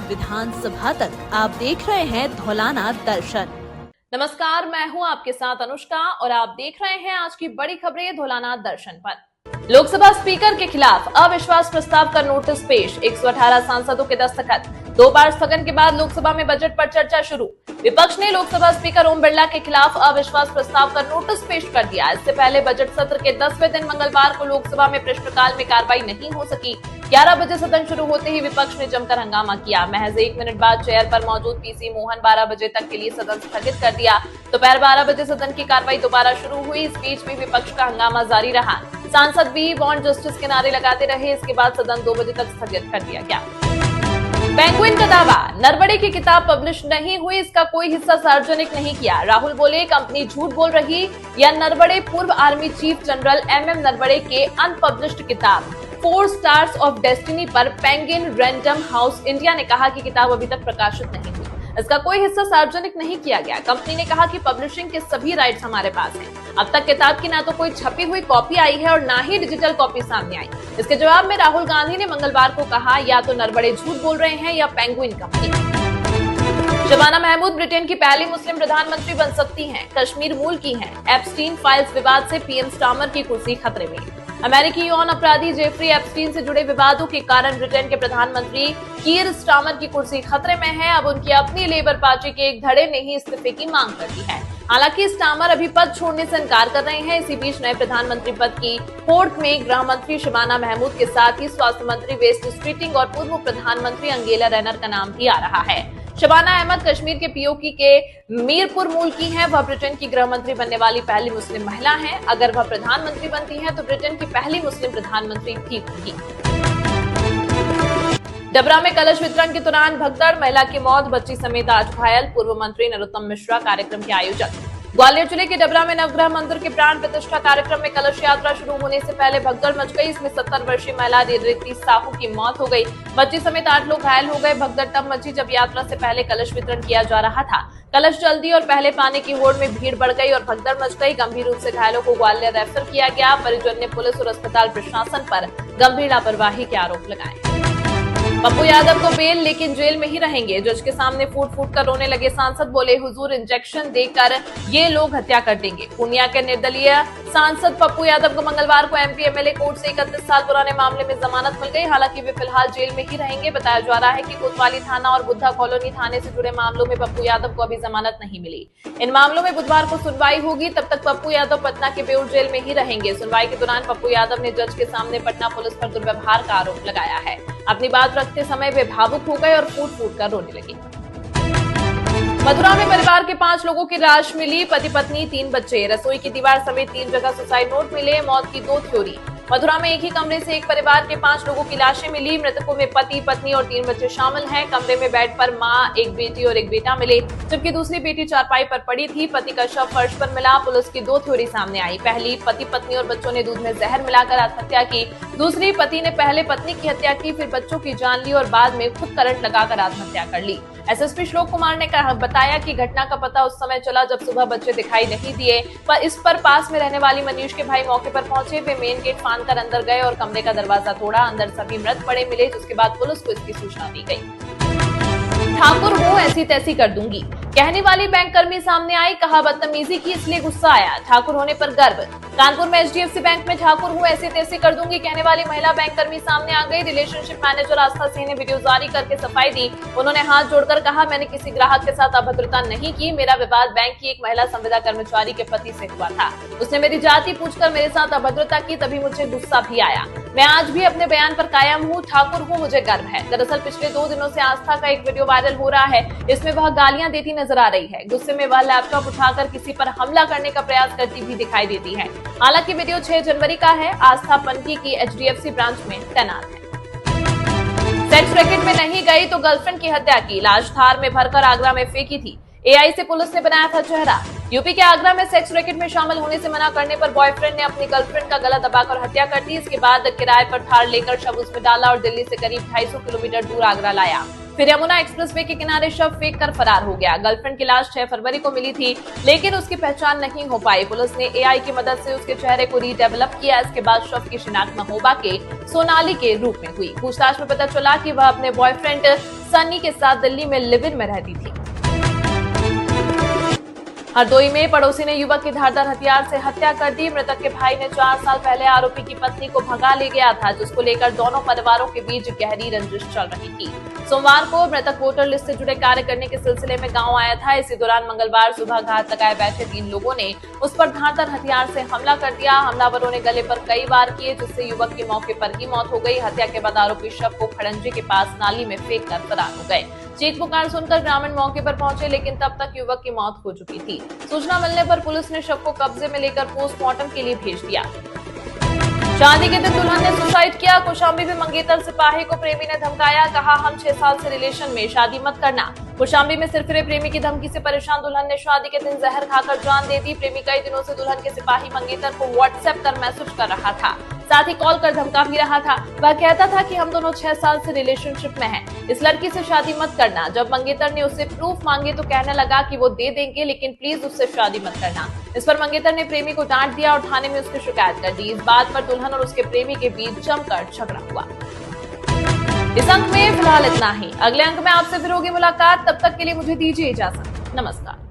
विधानसभा तक आप देख रहे हैं धौलाना दर्शन। नमस्कार, मैं हूं आपके साथ अनुष्का और आप देख रहे हैं आज की बड़ी खबरें धौलाना दर्शन पर। लोकसभा स्पीकर के खिलाफ अविश्वास प्रस्ताव का नोटिस पेश, 118 सांसदों के दस्तखत। 2 बार स्थगन के बाद लोकसभा में बजट पर चर्चा शुरू। विपक्ष ने लोकसभा स्पीकर ओम बिरला के खिलाफ अविश्वास प्रस्ताव का नोटिस पेश कर दिया। इससे पहले बजट सत्र के 10वें दिन मंगलवार को लोकसभा में प्रश्नकाल में कार्रवाई नहीं हो सकी। 11 बजे सदन शुरू होते ही विपक्ष ने जमकर हंगामा किया। महज 1 मिनट बाद चेयर पर मौजूद पीसी मोहन 12 बजे तक के लिए सदन स्थगित कर दिया। दोपहर 12 बजे सदन की कार्रवाई दोबारा शुरू हुई। इस बीच भी विपक्ष का हंगामा जारी रहा। सांसद भी वांट जस्टिस के नारे लगाते रहे। इसके बाद सदन 2 बजे तक स्थगित कर दिया गया। पेंगुइन का दावा, नरवणे की किताब पब्लिश नहीं हुई, इसका कोई हिस्सा सार्वजनिक नहीं किया। राहुल बोले कंपनी झूठ बोल रही। या नरवणे पूर्व army chief general MM Naravane के अनपब्लिश्ड किताब 4 स्टार्स ऑफ डेस्टिनी पर पेंगुइन रैंडम हाउस इंडिया ने कहा कि किताब अभी तक प्रकाशित नहीं हुई, इसका कोई हिस्सा सार्वजनिक नहीं किया गया। कंपनी ने कहा कि पब्लिशिंग के सभी राइट्स हमारे पास हैं। अब तक किताब की ना तो कोई छपी हुई कॉपी आई है और ना ही डिजिटल कॉपी सामने आई। इसके जवाब में राहुल गांधी ने मंगलवार को कहा या तो नरवणे झूठ बोल रहे हैं या penguin company. Shabana Mahmood Britain की पहली मुस्लिम प्रधानमंत्री बन सकती हैं। कश्मीर मूल की हैं। एप्स्टीन फाइल्स विवाद से PM स्टार्मर की कुर्सी खतरे में। अमेरिकी यौन अपराधी जेफरी एप्स्टीन से जुड़े विवादों के कारण ब्रिटेन के प्रधानमंत्री कीर स्टार्मर की कुर्सी खतरे में है। अब उनकी अपनी लेबर पार्टी के एक धड़े ने ही इस्तीफे की मांग कर दी है। हालांकि स्टार्मर अभी पद छोड़ने से इनकार कर रहे हैं। इसी बीच नए प्रधानमंत्री पद की होड़ में गृह मंत्री शबाना महमूद के साथ ही स्वास्थ्य मंत्री वेस्ट स्ट्रीटिंग और पूर्व प्रधानमंत्री अंगेला रेनर का नाम भी आ रहा है। शबाना अहमद कश्मीर के POK के मीरपुर मूल की हैं। वह ब्रिटेन की गृह मंत्री बनने वाली पहली मुस्लिम महिला हैं। अगर वह प्रधानमंत्री बनती हैं तो ब्रिटेन की पहली मुस्लिम प्रधानमंत्री भी होगी। डबरा में कलश वितरण के दौरान भगदड़, महिला की मौत, बच्ची समेत 8 घायल। पूर्व मंत्री नरोत्तम मिश्रा कार्यक्रम के आयोजक। ग्वालियर जिले के डबरा में नवग्रह मंदिर के प्राण प्रतिष्ठा कार्यक्रम में कलश यात्रा शुरू होने से पहले भगदड़ मच गई। इसमें 70 वर्षीय महिला रिद्धि साहू की मौत हो गई। बच्ची समेत 8 लोग घायल हो गए। भगदड़ तब मची जब यात्रा से पहले कलश वितरण किया जा रहा था। कलश जल्दी और पहले पाने की होड़ में भीड़ बढ़ गई और भगदड़ मच गई। गंभीर रूप से घायलों को ग्वालियर रेफर किया गया। परिजन ने पुलिस और अस्पताल प्रशासन पर गंभीर लापरवाही के आरोप लगाए। पप्पू यादव को बेल, लेकिन जेल में ही रहेंगे। जज के सामने फूट फूट कर रोने लगे सांसद। बोले हुजूर, इंजेक्शन देकर ये लोग हत्या कर देंगे। पूर्णिया के निर्दलीय सांसद पप्पू यादव को मंगलवार को MP MLA कोर्ट से 31 साल पुराने मामले में जमानत मिल गई। हालांकि वे फिलहाल जेल में ही रहेंगे। बताया जा रहा है कि कोतवाली थाना और बुद्धा कॉलोनी थाने से जुड़े मामलों में पप्पू यादव को अभी जमानत नहीं मिली। इन मामलों में बुधवार को सुनवाई होगी। तब तक पप्पू यादव पटना के बेउर जेल में ही रहेंगे। सुनवाई के दौरान पप्पू यादव ने जज के सामने पटना पुलिस पर दुर्व्यवहार का आरोप लगाया है। अपनी बात रखते समय वे भावुक हो गए और फूट फूट कर रोने लगे। मथुरा में परिवार के 5 लोगों की लाश मिली। पति पत्नी 3 बच्चे। रसोई की दीवार समेत 3 जगह सुसाइड नोट मिले। मौत की 2 थ्योरी। मथुरा में एक ही कमरे से एक परिवार के 5 लोगों की लाशें मिली। मृतकों में पति, पत्नी और 3 बच्चे शामिल हैं। कमरे में बेड पर मां, एक बेटी और एक बेटा मिले, जबकि दूसरी बेटी चारपाई पर पड़ी थी। पति का शव फर्श पर मिला। पुलिस की 2 थ्योरी सामने आई। पहली, पति, पत्नी और बच्चों ने दूध में जहर मिलाकर आत्महत्या की। दूसरी, पति ने पहले पत्नी की हत्या की, फिर बच्चों की जान ली और बाद में खुद करंट लगाकर आत्महत्या कर ली। SSP श्लोक कुमार ने बताया कि घटना का पता उस समय चला जब सुबह बच्चे दिखाई नहीं दिए। पर इस पर पास में रहने वाली मनीष के भाई मौके पर पहुंचे। वे मेन गेट फांदकर अंदर गए और कमरे का दरवाजा तोड़ा। अंदर सभी मृत पड़े मिले, जिसके बाद पुलिस को इसकी सूचना दी गई। ठाकुर हूँ, ऐसी तैसी कर दूंगी, कहने वाली बैंक कर्मी सामने आई। कहा बदतमीजी की इसलिए गुस्सा आया, ठाकुर होने पर गर्व। कानपुर में HDFC बैंक में ठाकुर हूँ, ऐसी तैसी कर दूंगी कहने वाली महिला बैंक कर्मी सामने आ गई। रिलेशनशिप मैनेजर आस्था सिंह ने वीडियो जारी करके सफाई दी। उन्होंने हाथ जोड़कर कहा, मैंने किसी ग्राहक के साथ अभद्रता नहीं की। मेरा विवाद बैंक की एक महिला संविदा कर्मचारी के पति से हुआ था। उसने मेरी जाति पूछकर मेरे साथ अभद्रता की, तभी मुझे गुस्सा भी आया। मैं आज भी अपने बयान पर कायम हूँ, ठाकुर हूँ, मुझे गर्व है। दरअसल पिछले 2 दिनों से आस्था का एक वीडियो वायरल हो रहा है। इसमें वह गालियां देती नजर आ रही है। गुस्से में वह लैपटॉप उठाकर किसी पर हमला करने का प्रयास करती भी दिखाई देती है। हालांकि वीडियो 6 जनवरी का है। आस्था पनकी की HDFC ब्रांच में तैनात है। सेक्स रैकेट में नहीं गई तो गर्लफ्रेंड की हत्या की, लाश थार में भरकर आगरा में फेंकी थी। AI से पुलिस ने बनाया था चेहरा। यूपी के आगरा में सेक्स रैकेट में शामिल होने से मना करने पर बॉयफ्रेंड ने अपनी गर्लफ्रेंड का गला दबाकर हत्या कर दी। इसके बाद किराए पर थार लेकर शव उसमें डाला और दिल्ली से करीब 250 किलोमीटर दूर आगरा लाया। फिर यमुना एक्सप्रेसवे के किनारे शव फेंक कर फरार हो गया। गर्लफ्रेंड की लाश 6 फरवरी को मिली थी, लेकिन उसकी पहचान नहीं हो पाई। पुलिस ने AI की मदद से उसके चेहरे को रीडेवलप किया। इसके बाद शव की शिनाख्त महोबा के सोनाली के रूप में हुई। पूछताछ में पता चला कि वह अपने बॉयफ्रेंड सन्नी के साथ दिल्ली में लिव इन में रहती थी। हरदोई में पड़ोसी ने युवक की धारदार हथियार से हत्या कर दी। मृतक के भाई ने 4 साल पहले आरोपी की पत्नी को भगा ले गया था, जिसको लेकर दोनों परिवारों के बीच गहरी रंजिश चल रही थी। सोमवार को मृतक वोटर लिस्ट से जुड़े कार्य करने के सिलसिले में गांव आया था। इसी दौरान मंगलवार सुबह घात लगाए बैठे 3 लोगों ने उस पर धारदार हथियार से हमला कर दिया। हमलावरों ने गले पर कई वार किए, जिससे युवक की मौके पर ही मौत हो गई। हत्या के बाद आरोपी शव को खड़ंजे के पास नाली में फेंक कर फरार हो गए। चीख पुकार सुनकर ग्रामीण मौके पर पहुंचे, लेकिन तब तक युवक की मौत हो चुकी थी। सूचना मिलने पर पुलिस ने शव को कब्जे में लेकर पोस्टमार्टम के लिए भेज दिया। शादी के दिन दुल्हन ने सुसाइड किया। कौशाम्बी में मंगेतर सिपाही को प्रेमी ने धमकाया, कहा हम 6 साल से रिलेशन में, शादी मत करना। कौशाम्बी में सिरफिरे प्रेमी की धमकी से परेशान दुल्हन ने शादी के दिन जहर खाकर जान दे दी। प्रेमी कई दिनों से दुल्हन के सिपाही मंगेतर को व्हाट्सएप कर मैसेज कर रहा था, साथ ही कॉल कर धमका भी रहा था। वह कहता था कि हम दोनों 6 साल से रिलेशनशिप में हैं, इस लड़की से शादी मत करना। जब मंगेतर ने उससे प्रूफ मांगे तो कहने लगा कि वो दे देंगे, लेकिन प्लीज उससे शादी मत करना। इस पर मंगेतर ने प्रेमी को डांट दिया और थाने में उसकी शिकायत कर दी। इस बात पर दुल्हन और उसके प्रेमी के बीच जमकर झगड़ा हुआ। इस अंक में फिलहाल इतना ही। अगले अंक में आपसे फिर होगी मुलाकात, तब तक के लिए मुझे दीजिए इजाजत। नमस्कार।